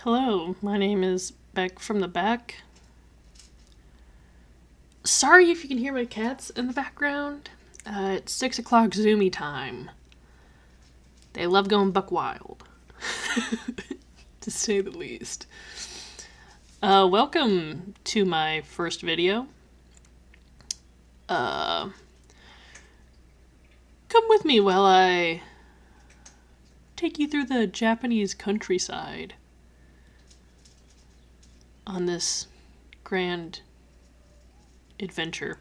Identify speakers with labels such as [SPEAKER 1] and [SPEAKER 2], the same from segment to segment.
[SPEAKER 1] Hello, my name is Beck from the back. Sorry if you can hear my cats in the background. It's 6 o'clock Zoomy time. They love going buck wild, to say the least. Welcome to my first video. Come with me while I take you through the Japanese countryside on this grand adventure.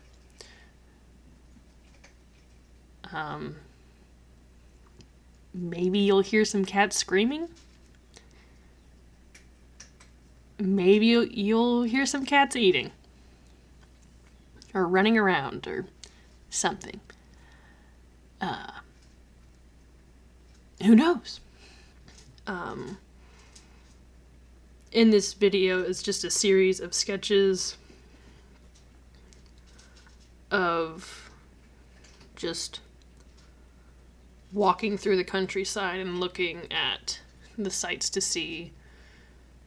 [SPEAKER 1] Maybe you'll hear some cats screaming. Maybe you'll hear some cats eating. Or running around, or something. Who knows? In this video is just a series of sketches of just walking through the countryside and looking at the sights to see.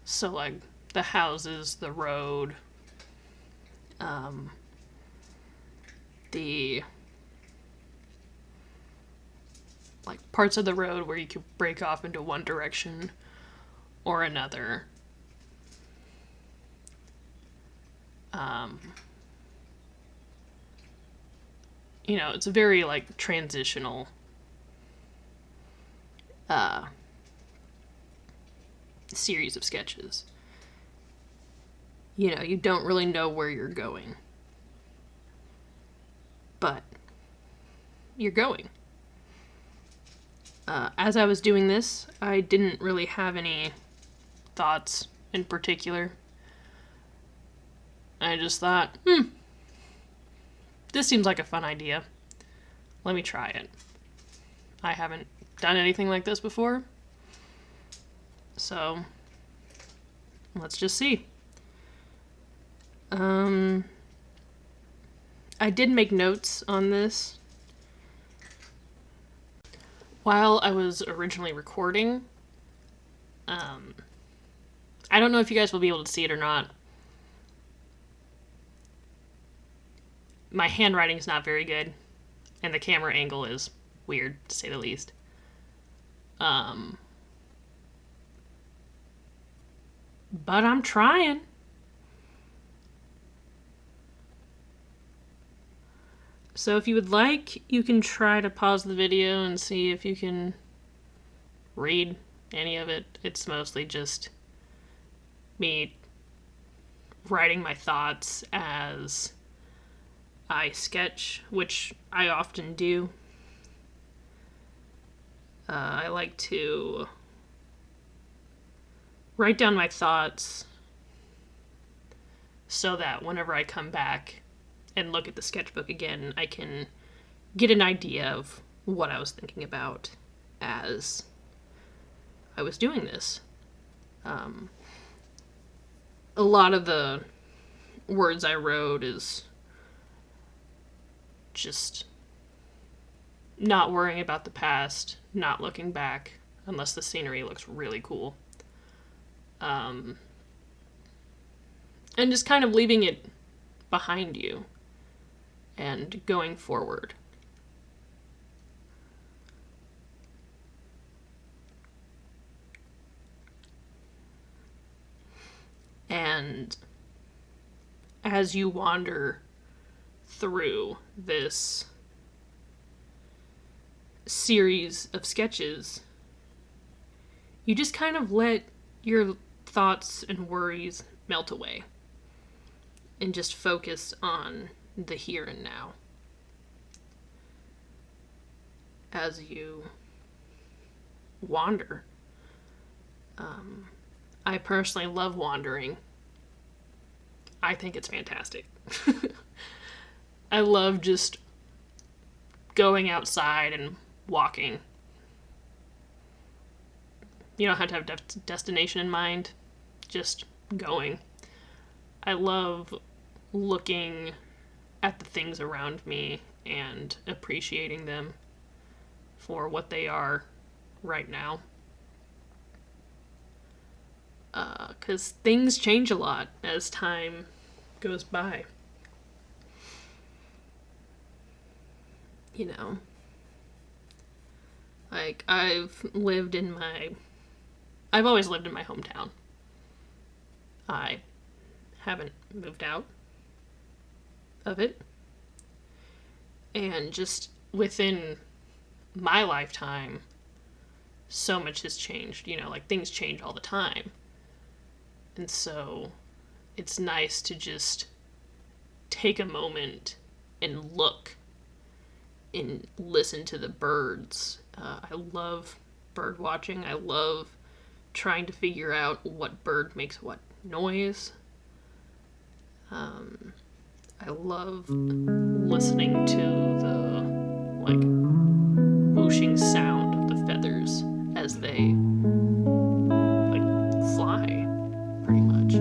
[SPEAKER 1] So like the houses, the road, the like parts of the road where you could break off into one direction or another. You know, it's a very like transitional series of sketches. You know, you don't really know where you're going, but you're going. As I was doing this, I didn't really have any thoughts in particular. I just thought, this seems like a fun idea. Let me try it. I haven't done anything like this before, so let's just see. I did make notes on this while I was originally recording. I don't know if you guys will be able to see it or not. My handwriting is not very good, and the camera angle is weird, to say the least. But I'm trying. So if you would like, you can try to pause the video and see if you can read any of it. It's mostly just me writing my thoughts as I sketch, which I often do. I like to write down my thoughts so that whenever I come back and look at the sketchbook again, I can get an idea of what I was thinking about as I was doing this. A lot of the words I wrote is just not worrying about the past, not looking back unless the scenery looks really cool. And just kind of leaving it behind you and going forward. And as you wander through this series of sketches, you just kind of let your thoughts and worries melt away and just focus on the here and now as you wander. I personally love wandering. I think it's fantastic. I love just going outside and walking. You don't have to have destination in mind, just going. I love looking at the things around me and appreciating them for what they are right now. because things change a lot as time goes by. You know, like, I've always lived in my hometown. I haven't moved out of it. And just within my lifetime, so much has changed. You know, like, things change all the time. And so it's nice to just take a moment and look and listen to the birds. I love bird watching. I love trying to figure out what bird makes what noise. I love listening to the, like, whooshing sound of the feathers as they, like, fly, pretty much.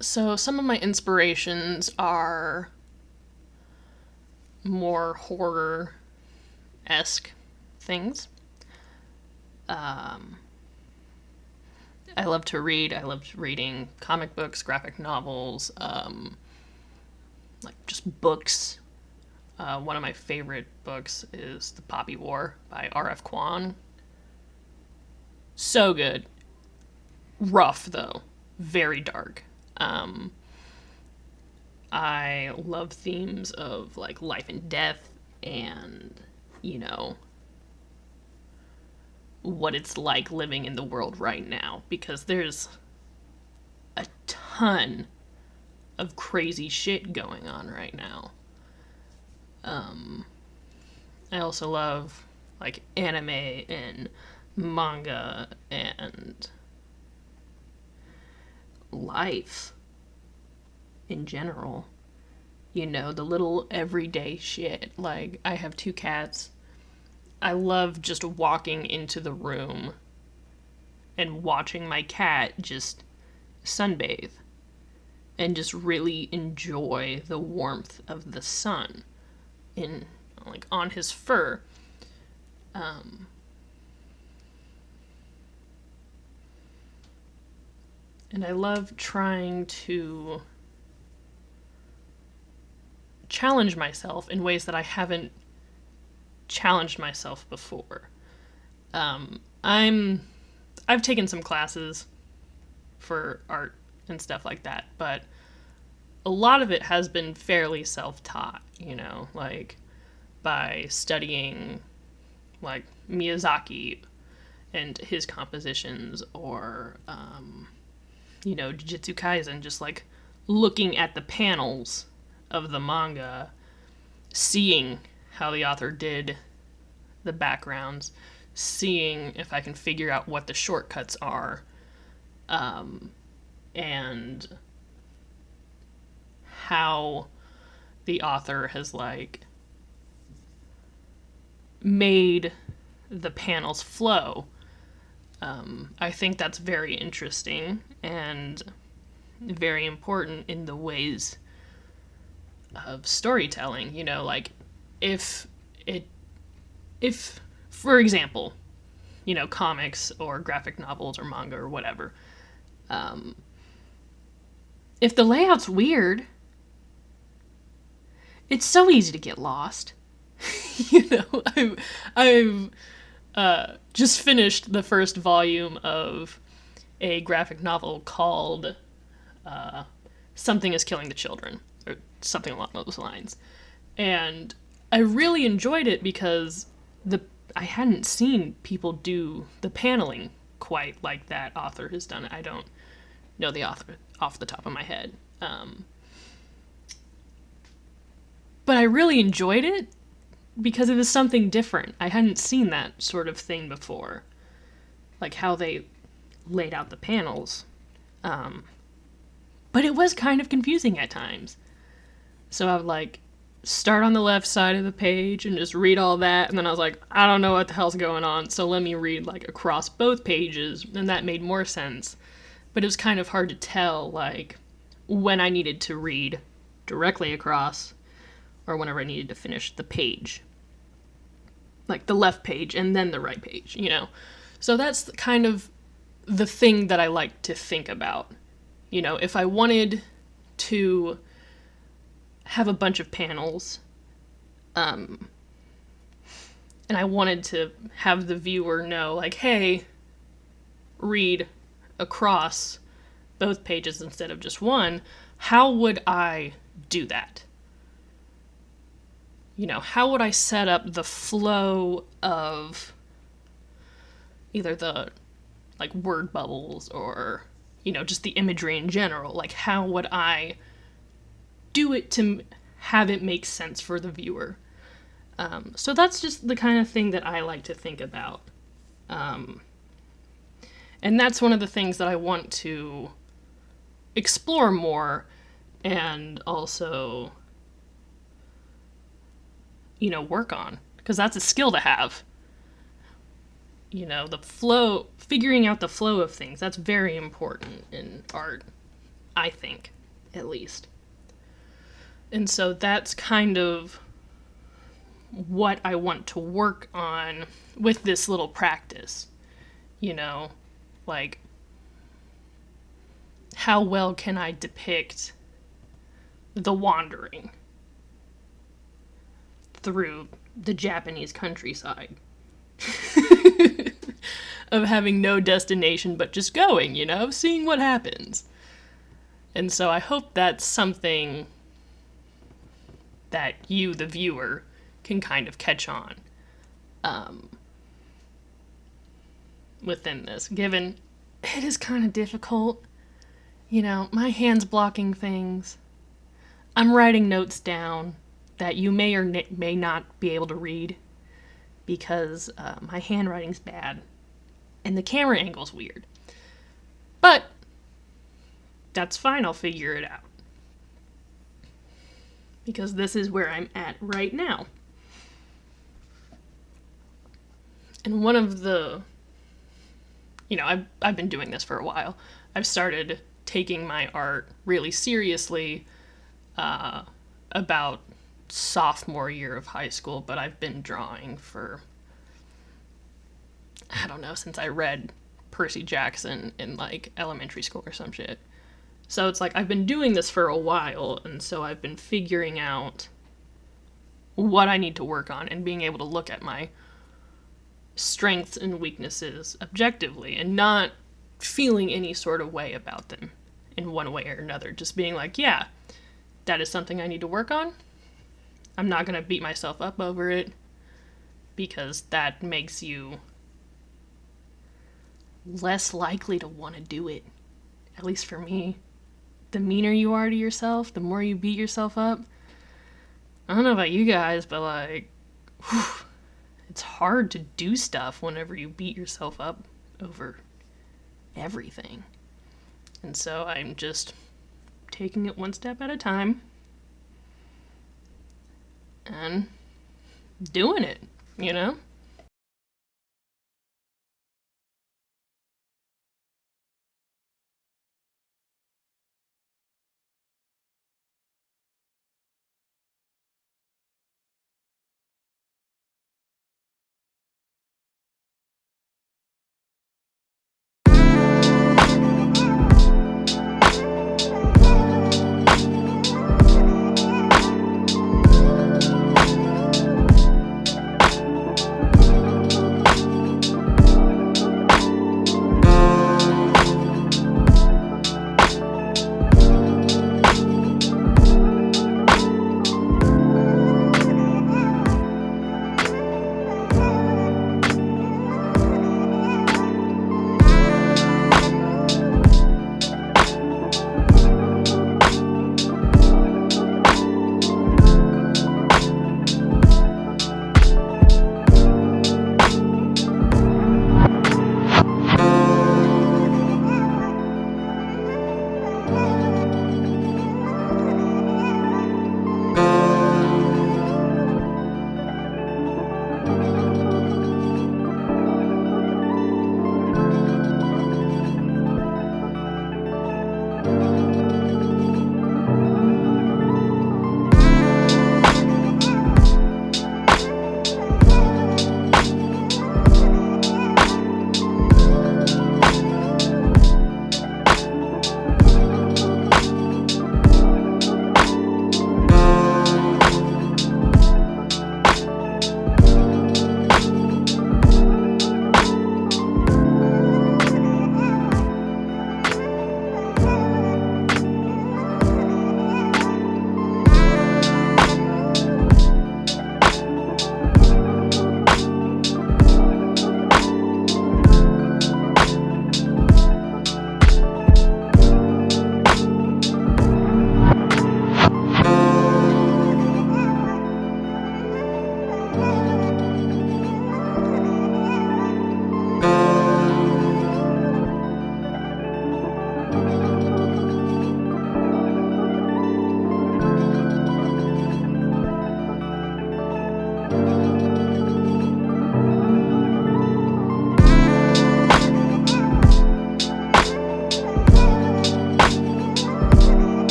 [SPEAKER 1] So some of my inspirations are more horror-esque things. I love to read. I loved reading comic books, graphic novels, like just books. One of my favorite books is The Poppy War by R.F. Kuang. So good. Rough, though. Very dark. I love themes of like life and death and, you know, what it's like living in the world right now, because there's a ton of crazy shit going on right now. I also love like anime and manga and life in general. You know, the little everyday shit. Like, I have 2 cats. I love just walking into the room and watching my cat just sunbathe and just really enjoy the warmth of the sun in, like, on his fur. And I love trying to challenge myself in ways that I haven't challenged myself before. I've taken some classes for art and stuff like that, but a lot of it has been fairly self-taught, you know, like by studying like Miyazaki and his compositions, or you know, Jujutsu Kaisen, just like looking at the panels of the manga, seeing how the author did the backgrounds, seeing if I can figure out what the shortcuts are, and how the author has like made the panels flow. I think that's very interesting and very important in the ways of storytelling. You know, like if for example, you know, comics or graphic novels or manga or whatever, if the layout's weird, it's so easy to get lost. You know, I've just finished the first volume of a graphic novel called Something is Killing the Children, or something along those lines. And I really enjoyed it because I hadn't seen people do the paneling quite like that author has done it. I don't know the author off the top of my head. But I really enjoyed it because it was something different. I hadn't seen that sort of thing before. Like how they laid out the panels. But it was kind of confusing at times. So I would like start on the left side of the page and just read all that, and then I was like, I don't know what the hell's going on, so let me read like across both pages, and that made more sense. But it was kind of hard to tell like when I needed to read directly across or whenever I needed to finish the page. Like the left page and then the right page, you know? So that's kind of the thing that I like to think about. You know, if I wanted to have a bunch of panels, and I wanted to have the viewer know, like, hey, read across both pages instead of just one, how would I do that? You know, how would I set up the flow of either the, like, word bubbles or, you know, just the imagery in general? Like, how would I do it to have it make sense for the viewer? So that's just the kind of thing that I like to think about. And that's one of the things that I want to explore more and also, you know, work on. Because that's a skill to have. You know, the flow, figuring out the flow of things, that's very important in art, I think, at least. And so that's kind of what I want to work on with this little practice. You know, like, how well can I depict the wandering through the Japanese countryside? Of having no destination but just going, you know, seeing what happens. And so I hope that's something that you, the viewer, can kind of catch on within this, given it is kind of difficult. You know, my hand's blocking things. I'm writing notes down that you may or may not be able to read because my handwriting's bad and the camera angle's weird. But that's fine, I'll figure it out. Because this is where I'm at right now. And one of the, you know, I've been doing this for a while. I've started taking my art really seriously about sophomore year of high school, but I've been drawing for, I don't know, since I read Percy Jackson in like elementary school or some shit. So it's like I've been doing this for a while, and so I've been figuring out what I need to work on and being able to look at my strengths and weaknesses objectively and not feeling any sort of way about them in one way or another. Just being like, yeah, that is something I need to work on. I'm not going to beat myself up over it because that makes you less likely to want to do it. At least for me. The meaner you are to yourself, the more you beat yourself up. I don't know about you guys, but like, whew, it's hard to do stuff whenever you beat yourself up over everything. And so I'm just taking it one step at a time and doing it, you know?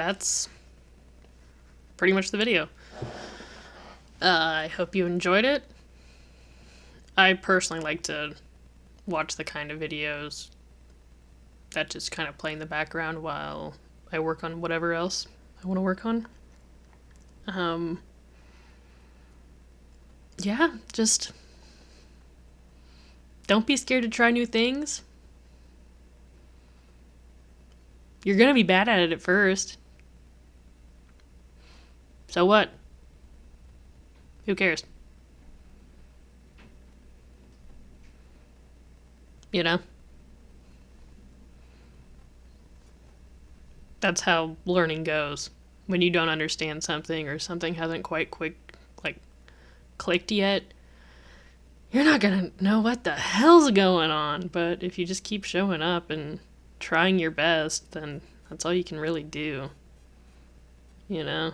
[SPEAKER 1] that's pretty much the video. I hope you enjoyed it. I personally like to watch the kind of videos that just kind of play in the background while I work on whatever else I want to work on. Yeah, just don't be scared to try new things. You're gonna be bad at it at first. So what? Who cares? You know? That's how learning goes. When you don't understand something or something hasn't quite clicked yet, you're not gonna know what the hell's going on. But if you just keep showing up and trying your best, then that's all you can really do. You know?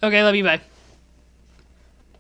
[SPEAKER 1] Okay, love you, bye.